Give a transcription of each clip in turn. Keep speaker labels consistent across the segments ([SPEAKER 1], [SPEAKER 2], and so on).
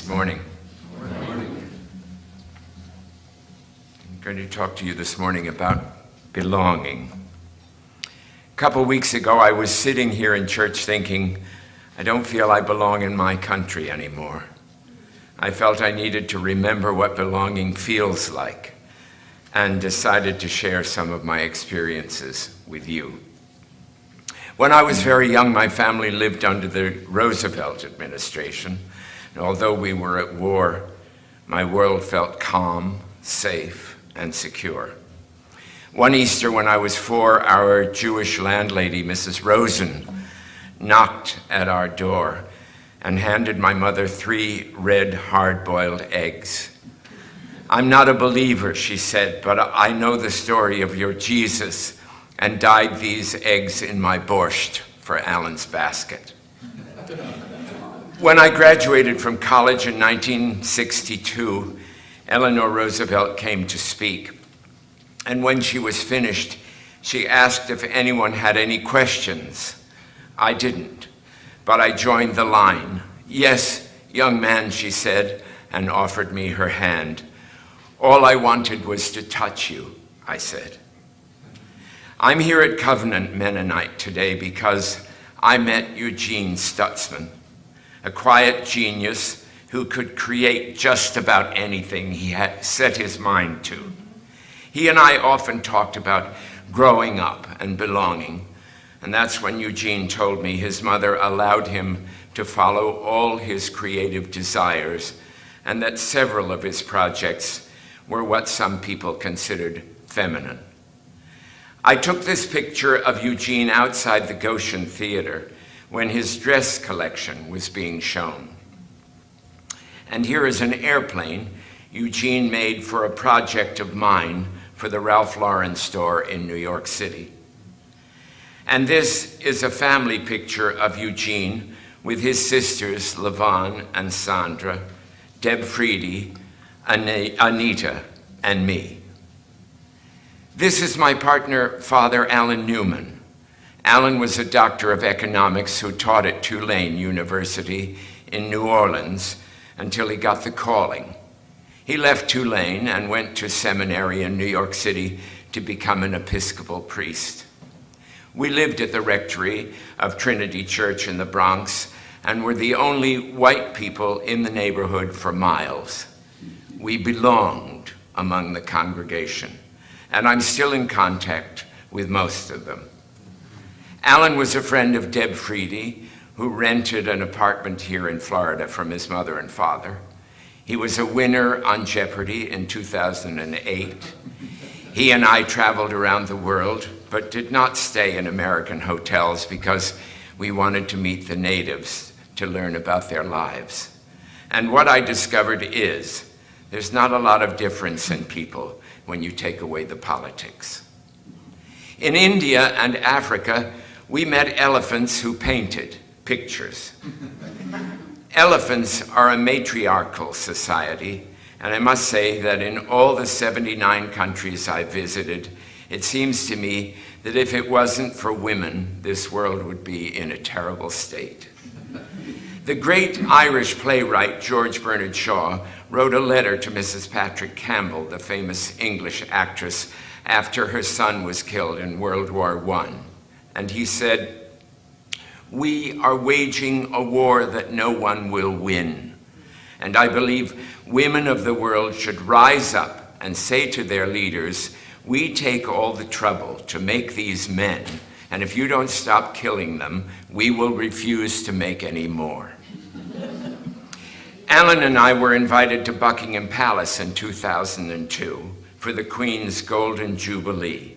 [SPEAKER 1] morning. I'm going to talk to you this morning about belonging. A couple weeks ago, I was sitting here in church thinking, I don't feel I belong in my country anymore. I felt I needed to remember what belonging feels like and decided to share some of my experiences with you. When I was very young, my family lived under the Roosevelt administration. And although we were at war, my world felt calm, safe, and secure. One Easter when I was 4, our Jewish landlady, Mrs. Rosen, knocked at our door and handed my mother 3 red hard-boiled eggs. "I'm not a believer," she said, "but I know the story of your Jesus and dyed these eggs in my borscht for Alan's basket." When I graduated from college in 1962, Eleanor Roosevelt came to speak. And when she was finished, she asked if anyone had any questions. I didn't, but I joined the line. "Yes, young man," she said, and offered me her hand. "All I wanted was to touch you," I said. I'm here at Covenant Mennonite today because I met Eugene Stutzman, a quiet genius who could create just about anything he had set his mind to. He and I often talked about growing up and belonging, and that's when Eugene told me his mother allowed him to follow all his creative desires, and that several of his projects were what some people considered feminine. I took this picture of Eugene outside the Goshen Theater when his dress collection was being shown. And here is an airplane Eugene made for a project of mine for the Ralph Lauren store in New York City. And this is a family picture of Eugene with his sisters, Levon and Sandra, Deb Friede, Anita, and me. This is my partner, Father Alan Newman. Alan was a doctor of economics who taught at Tulane University in New Orleans until he got the calling. He left Tulane and went to seminary in New York City to become an Episcopal priest. We lived at the rectory of Trinity Church in the Bronx and were the only white people in the neighborhood for miles. We belonged among the congregation, and I'm still in contact with most of them. Alan was a friend of Deb Friede, who rented an apartment here in Florida from his mother and father. He was a winner on Jeopardy in 2008. He and I traveled around the world, but did not stay in American hotels because we wanted to meet the natives to learn about their lives. And what I discovered is there's not a lot of difference in people when you take away the politics. In India and Africa, we met elephants who painted pictures. Elephants are a matriarchal society, and I must say that in all the 79 countries I visited, it seems to me that if it wasn't for women, this world would be in a terrible state. The great Irish playwright George Bernard Shaw wrote a letter to Mrs. Patrick Campbell, the famous English actress, after her son was killed in World War I. And he said, "We are waging a war that no one will win. And I believe women of the world should rise up and say to their leaders, we take all the trouble to make these men, and if you don't stop killing them, we will refuse to make any more." Alan and I were invited to Buckingham Palace in 2002 for the Queen's Golden Jubilee.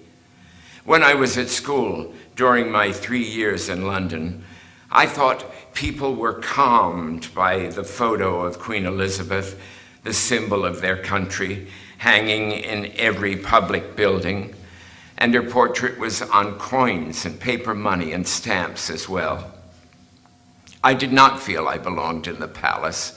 [SPEAKER 1] When I was at school during my 3 years in London, I thought people were calmed by the photo of Queen Elizabeth, the symbol of their country, hanging in every public building, and her portrait was on coins and paper money and stamps as well. I did not feel I belonged in the palace,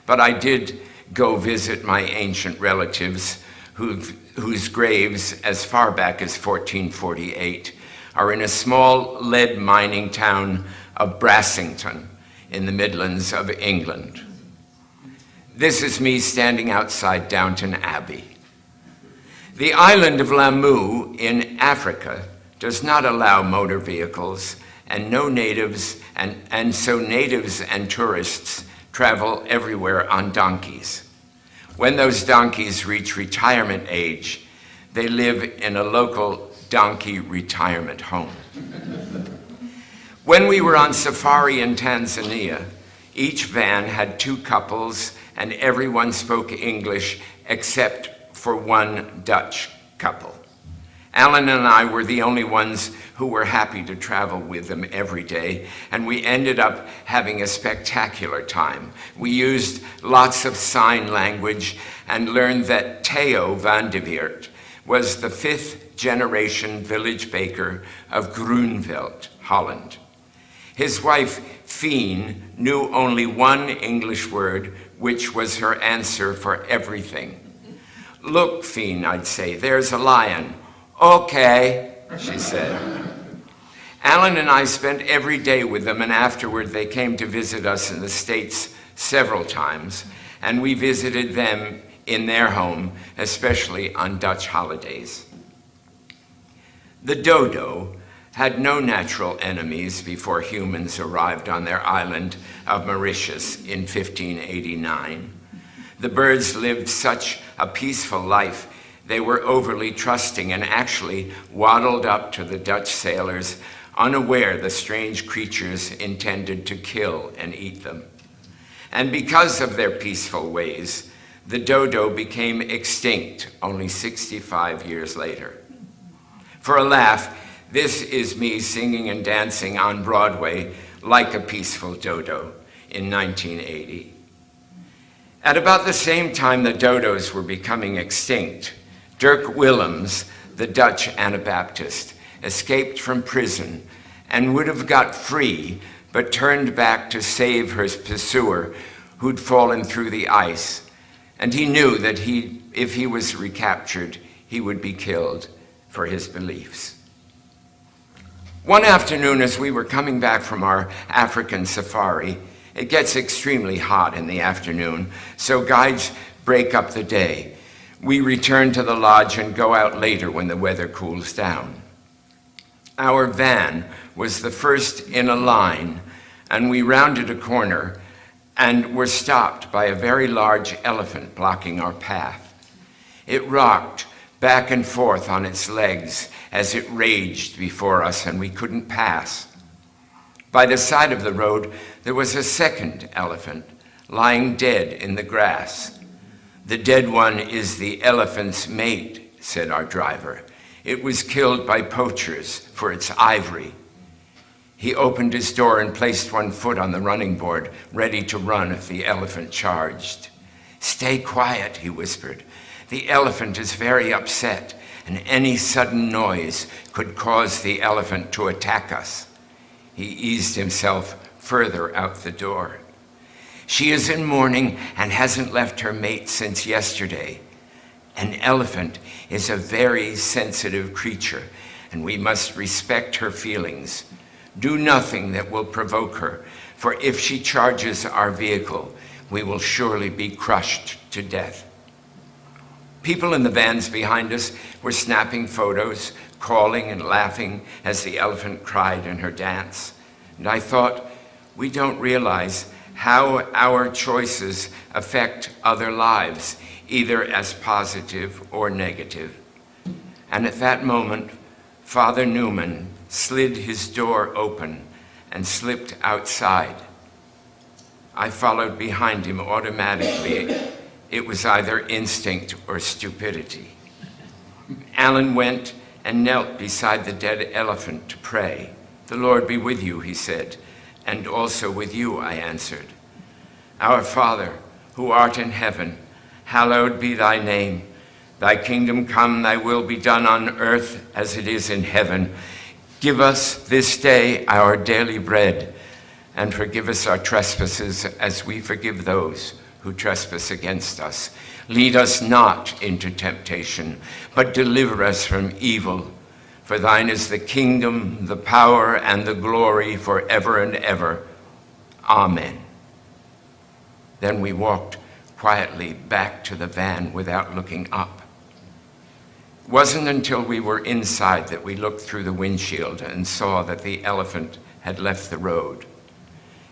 [SPEAKER 1] but I did go visit my ancient relatives whose graves, as far back as 1448, are in a small lead mining town of Brasington in the Midlands of England. This is me standing outside Downton Abbey. The island of Lamu in Africa does not allow motor vehicles, and no natives, and so natives and tourists travel everywhere on donkeys. When those donkeys reach retirement age, they live in a local donkey retirement home. When we were on safari in Tanzania, each van had 2 couples and everyone spoke English except for one Dutch couple. Alan and I were the only ones who were happy to travel with them every day, and we ended up having a spectacular time. We used lots of sign language and learned that Theo van de Weert was the 5th generation village baker of Groeneveld, Holland. His wife, Fien, knew only one English word, which was her answer for everything. "Look, Fien," I'd say, "there's a lion." "Okay," she said. Alan and I spent every day with them, and afterward they came to visit us in the States several times, and we visited them in their home, especially on Dutch holidays. The dodo had no natural enemies before humans arrived on their island of Mauritius in 1589. The birds lived such a peaceful life, they were overly trusting and actually waddled up to the Dutch sailors, unaware the strange creatures intended to kill and eat them. And because of their peaceful ways, the dodo became extinct only 65 years later. For a laugh, this is me singing and dancing on Broadway like a peaceful dodo in 1980. At about the same time the dodos were becoming extinct, Dirk Willems, the Dutch Anabaptist, escaped from prison and would have got free, but turned back to save her pursuer who'd fallen through the ice. And he knew that if he was recaptured, he would be killed for his beliefs. One afternoon, as we were coming back from our African safari, it gets extremely hot in the afternoon, so guides break up the day. We return to the lodge and go out later when the weather cools down. Our van was the first in a line, and we rounded a corner and were stopped by a very large elephant blocking our path. It rocked back and forth on its legs as it raged before us, and we couldn't pass. By the side of the road, there was a second elephant lying dead in the grass. "The dead one is the elephant's mate," said our driver. "It was killed by poachers for its ivory." He opened his door and placed one foot on the running board, ready to run if the elephant charged. "Stay quiet," he whispered. "The elephant is very upset, and any sudden noise could cause the elephant to attack us." He eased himself further out the door. "She is in mourning and hasn't left her mate since yesterday. An elephant is a very sensitive creature, and we must respect her feelings. Do nothing that will provoke her, for if she charges our vehicle, we will surely be crushed to death." People in the vans behind us were snapping photos, calling and laughing as the elephant cried in her dance. And I thought, we don't realize how our choices affect other lives, either as positive or negative. And at that moment, Father Newman slid his door open and slipped outside. I followed behind him automatically. It was either instinct or stupidity. Alan went and knelt beside the dead elephant to pray. "The Lord be with you," he said, "and also with you," I answered. "Our Father, who art in heaven, hallowed be thy name. Thy kingdom come, thy will be done on earth as it is in heaven. Give us this day our daily bread, and forgive us our trespasses as we forgive those who trespass against us. Lead us not into temptation, but deliver us from evil. For thine is the kingdom, the power, and the glory forever and ever. Amen." Then we walked quietly back to the van without looking up. It wasn't until we were inside that we looked through the windshield and saw that the elephant had left the road.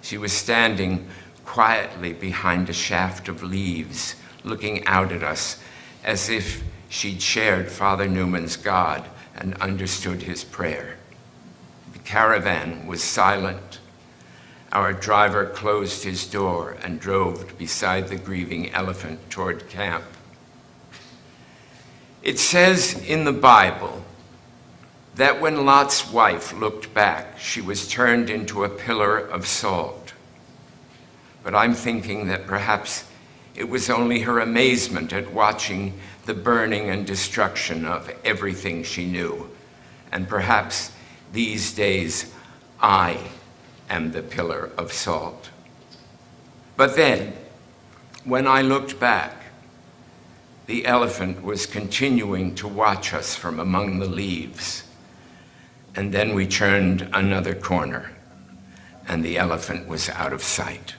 [SPEAKER 1] She was standing quietly behind a shaft of leaves, looking out at us as if she'd shared Father Newman's God and understood his prayer. The caravan was silent. Our driver closed his door and drove beside the grieving elephant toward camp. It says in the Bible that when Lot's wife looked back, she was turned into a pillar of salt. But I'm thinking that perhaps it was only her amazement at watching the burning and destruction of everything she knew. And perhaps these days I am the pillar of salt. But then, when I looked back, the elephant was continuing to watch us from among the leaves. And then we turned another corner, and the elephant was out of sight.